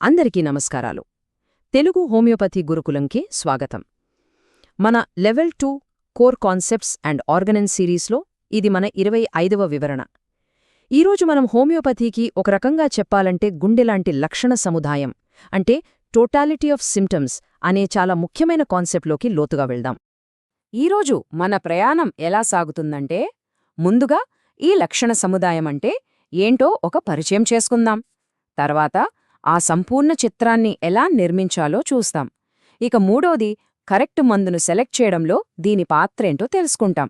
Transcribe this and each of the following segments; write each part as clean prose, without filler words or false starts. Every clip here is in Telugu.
అందరికీ నమస్కారాలు. తెలుగు హోమియోపతి గురుకులంకి స్వాగతం. మన లెవెల్ 2 కోర్ కాన్సెప్ట్స్ అండ్ ఆర్గనెన్స్ సిరీస్లో ఇది మన 25వ వివరణ. ఈరోజు మనం హోమియోపతికి ఒక రకంగా చెప్పాలంటే గుండెలాంటి లక్షణ సముదాయం అంటే టోటాలిటీ ఆఫ్ సిమ్టమ్స్ అనే చాలా ముఖ్యమైన కాన్సెప్ట్లోకి లోతుగా వెళ్దాం. ఈరోజు మన ప్రయాణం ఎలా సాగుతుందంటే ముందుగా ఈ లక్షణ సముదాయం అంటే ఏంటో ఒక పరిచయం చేసుకుందాం. తర్వాత ఆ సంపూర్ణ చిత్రాన్ని ఎలా నిర్మించాలో చూస్తాం. ఇక మూడోది కరెక్ట్ మందును సెలెక్ట్ చేయడంలో దీని పాత్రేంటో తెలుసుకుంటాం.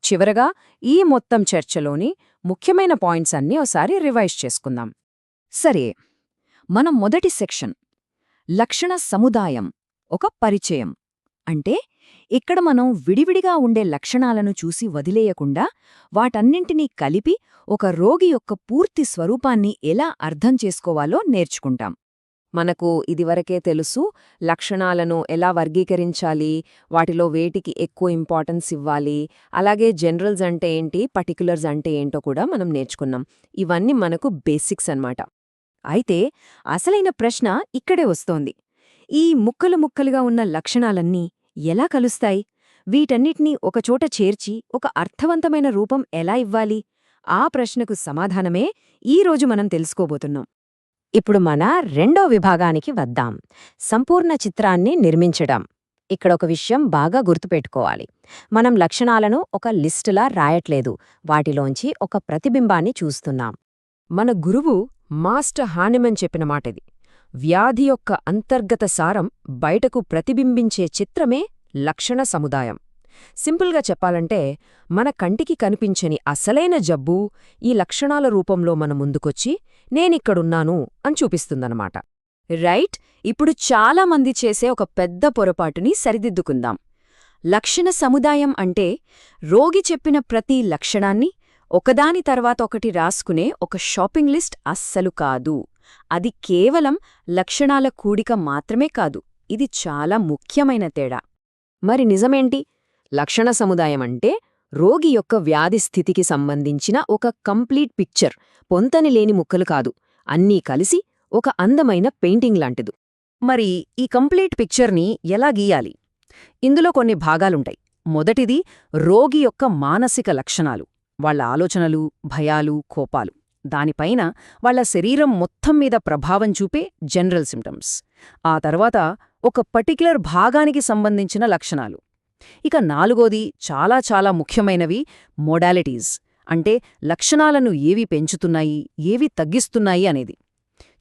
చివరగా ఈ మొత్తం చర్చలోని ముఖ్యమైన పాయింట్స్ అన్నీ ఒకసారి రివైజ్ చేసుకుందాం. సరే, మన మొదటి సెక్షన్ లక్షణ సముదాయం ఒక పరిచయం. అంటే ఇక్కడ మనం విడివిడిగా ఉండే లక్షణాలను చూసి వదిలేయకుండా వాటన్నింటినీ కలిపి ఒక రోగి యొక్క పూర్తి స్వరూపాన్ని ఎలా అర్థం చేసుకోవాలో నేర్చుకుంటాం. మనకు ఇదివరకే తెలుసు లక్షణాలను ఎలా వర్గీకరించాలి, వాటిలో వేటికి ఎక్కువ ఇంపార్టెన్స్ ఇవ్వాలి, అలాగే జనరల్స్ అంటే ఏంటి, పర్టిక్యులర్స్ అంటే ఏంటో కూడా మనం నేర్చుకున్నాం. ఇవన్నీ మనకు బేసిక్స్ అన్నమాట. అయితే అసలైన ప్రశ్న ఇక్కడే వస్తోంది. ఈ ముక్కలు ముక్కలుగా ఉన్న లక్షణాలన్నీ ఎలా కలుస్తాయి? వీటన్నిటినీ ఒకచోట చేర్చి ఒక అర్థవంతమైన రూపం ఎలా ఇవ్వాలి? ఆ ప్రశ్నకు సమాధానమే ఈరోజు మనం తెలుసుకోబోతున్నాం. ఇప్పుడు మన రెండో విభాగానికి వద్దాం, సంపూర్ణ చిత్రాన్ని నిర్మించడం. ఇక్కడ ఒక విషయం బాగా గుర్తుపెట్టుకోవాలి. మనం లక్షణాలను ఒక లిస్టులా రాయట్లేదు, వాటిలోంచి ఒక ప్రతిబింబాన్ని చూస్తున్నాం. మన గురువు మాస్టర్ హానెమన్ చెప్పిన మాటది. వ్యాధి యొక్క అంతర్గత సారం బయటకు ప్రతిబింబించే చిత్రమే లక్షణ సముదాయం. సింపుల్గా చెప్పాలంటే మన కంటికి కనిపించని అసలైన జబ్బు ఈ లక్షణాల రూపంలో మన ముందుకొచ్చి నేనిక్కడున్నాను అని చూపిస్తుందన్నమాట. రైట్. ఇప్పుడు చాలామంది చేసే ఒక పెద్ద పొరపాటుని సరిదిద్దుకుందాం. లక్షణ సముదాయం అంటే రోగి చెప్పిన ప్రతి లక్షణాన్ని ఒకదాని తర్వాత ఒకటి రాసుకునే ఒక షాపింగ్ లిస్ట్ అస్సలు కాదు. అది కేవలం లక్షణాల కూడిక మాత్రమే కాదు. ఇది చాలా ముఖ్యమైన తేడా. మరి నిజమేంటి? లక్షణ సముదాయం అంటే రోగి యొక్క వ్యాధి స్థితికి సంబంధించిన ఒక కంప్లీట్ పిక్చర్, పొంతనిలేని ముక్కలు కాదు, అన్నీ కలిసి ఒక అందమైన పెయింటింగ్ లాంటిది. మరి ఈ కంప్లీట్ పిక్చర్ని ఎలా గీయాలి? ఇందులో కొన్ని భాగాలుంటాయి. మొదటిది రోగి యొక్క మానసిక లక్షణాలు, వాళ్ళ ఆలోచనలు, భయాలు, కోపాలు. దానిపైన వాళ్ళ శరీరం మొత్తం మీద ప్రభావం చూపే జనరల్ సిమ్టమ్స్. ఆ తర్వాత ఒక పర్టిక్యులర్ భాగానికి సంబంధించిన లక్షణాలు. ఇక నాలుగోది చాలా చాలా ముఖ్యమైనవి మోడాలిటీస్, అంటే లక్షణాలను ఏవి పెంచుతున్నాయి, ఏవి తగ్గిస్తున్నాయి అనేది.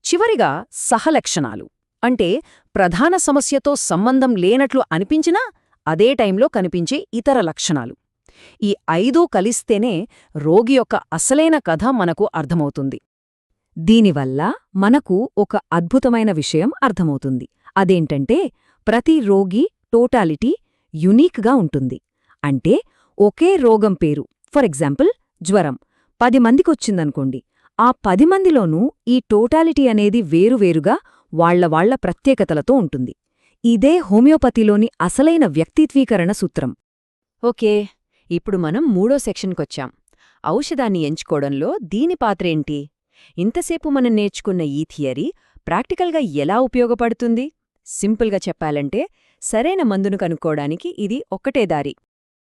చివరిగా సహలక్షణాలు, అంటే ప్రధాన సమస్యతో సంబంధం లేనట్లు అనిపించినా అదే టైంలో కనిపించే ఇతర లక్షణాలు. ఈ 5 కలిస్తేనే రోగి యొక్క అసలైన కథ మనకు అర్థమవుతుంది. దీనివల్ల మనకు ఒక అద్భుతమైన విషయం అర్థమవుతుంది. అదేంటంటే ప్రతి రోగి టోటాలిటీ యునీక్గా ఉంటుంది. అంటే ఒకే రోగం పేరు, ఫర్ ఎగ్జాంపుల్ జ్వరం, 10 మందికొచ్చిందనుకోండి, ఆ 10 మందిలోనూ ఈ టోటాలిటీ అనేది వేరువేరుగా వాళ్ల ప్రత్యేకతలతో ఉంటుంది. ఇదే హోమియోపతిలోని అసలైన వ్యక్తిత్వీకరణ సూత్రం. ఓకే, ఇప్పుడు మనం మూడో సెక్షన్కొచ్చాం. ఔషధాన్ని ఎంచుకోవడంలో దీని పాత్రేంటి? ఇంతసేపు మనం నేర్చుకున్న ఈ థియరీ ప్రాక్టికల్గా ఎలా ఉపయోగపడుతుంది? సింపుల్గా చెప్పాలంటే సరైన మందును కనుక్కోవడానికి ఇది ఒక్కటే దారి.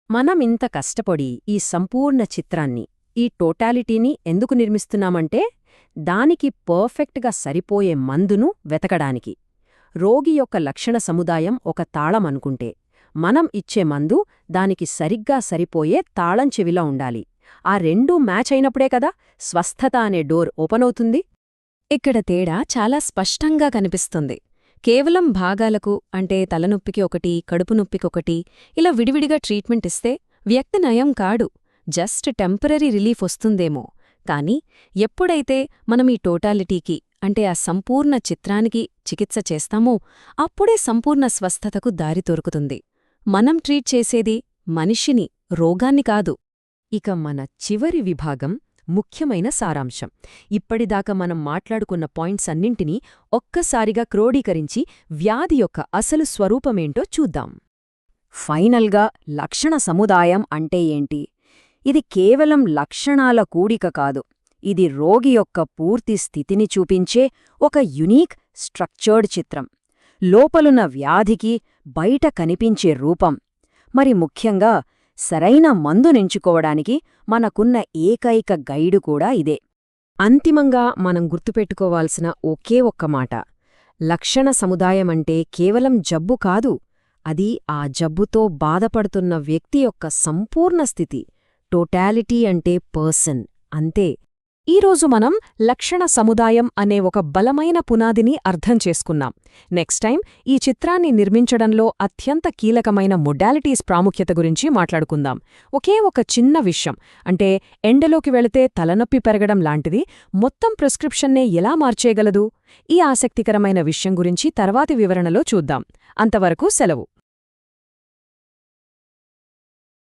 మనం ఇంత కష్టపడి ఈ సంపూర్ణ చిత్రాన్ని, ఈ టోటాలిటీని ఎందుకు నిర్మిస్తున్నామంటే దానికి పర్ఫెక్ట్గా సరిపోయే మందును వెతకడానికి. రోగి యొక్క లక్షణ సముదాయం ఒక తాళం అనుకుంటే మనం ఇచ్చే మందు దానికి సరిగ్గా సరిపోయే తాళం చెవిలా ఉండాలి. ఆ రెండూ మ్యాచ్ అయినప్పుడే కదా స్వస్థత అనే డోర్ ఓపెన్ అవుతుంది. ఇక్కడ తేడా చాలా స్పష్టంగా కనిపిస్తుంది. కేవలం భాగాలకు, అంటే తలనొప్పికి ఒకటి, కడుపు నొప్పికొకటి ఇలా విడివిడిగా ట్రీట్మెంట్ ఇస్తే వ్యక్తి నయం కాడు, జస్ట్ టెంపరరీ రిలీఫ్ వస్తుందేమో. కానీ ఎప్పుడైతే మనం ఈ టోటాలిటీకి, అంటే ఆ సంపూర్ణ చిత్రానికి చికిత్స చేస్తామో అప్పుడే సంపూర్ణ స్వస్థతకు దారి దొరుకుతుంది. మనం ట్రీట్ చేసేది మనిషిని, రోగాన్ని కాదు. ఇక మన చివరి విభాగం ముఖ్యమైన సారాంశం. ఇప్పటిదాకా మనం మాట్లాడుకున్న పాయింట్స్ అన్నింటినీ ఒక్కసారిగా క్రోడీకరించి వ్యాధి యొక్క అసలు స్వరూపమేంటో చూద్దాం. ఫైనల్గా లక్షణ సముదాయం అంటే ఏంటి? ఇది కేవలం లక్షణాల కూడిక కాదు, ఇది రోగి యొక్క పూర్తి స్థితిని చూపించే ఒక యునీక్ స్ట్రక్చర్డ్ చిత్రం. లోపలున్న వ్యాధికి బయట కనిపించే రూపం. మరి ముఖ్యంగా సరైన మందునెంచుకోవడానికి మనకున్న ఏకైక గైడు కూడా ఇదే. అంతిమంగా మనం గుర్తుపెట్టుకోవాల్సిన ఒకే ఒక్క మాట: లక్షణ సముదాయమంటే కేవలం జబ్బు కాదు, అది ఆ జబ్బుతో బాధపడుతున్న వ్యక్తి యొక్క సంపూర్ణ స్థితి. టోటాలిటీ అంటే పర్సన్ అంతే. ఈరోజు మనం లక్షణ సముదాయం అనే ఒక బలమైన పునాదిని అర్థం చేసుకున్నాం. నెక్స్ట్ టైం ఈ చిత్రాన్ని నిర్మించడంలో అత్యంత కీలకమైన మొడాలిటీస్ ప్రాముఖ్యత గురించి మాట్లాడుకుందాం. ఒకే ఒక చిన్న విషయం, అంటే ఎండలోకి వెళితే తలనొప్పి పెరగడం లాంటిది మొత్తం ప్రిస్క్రిప్షన్నే ఎలా మార్చేయగలదు? ఈ ఆసక్తికరమైన విషయం గురించి తర్వాతి వివరణలో చూద్దాం. అంతవరకు సెలవు.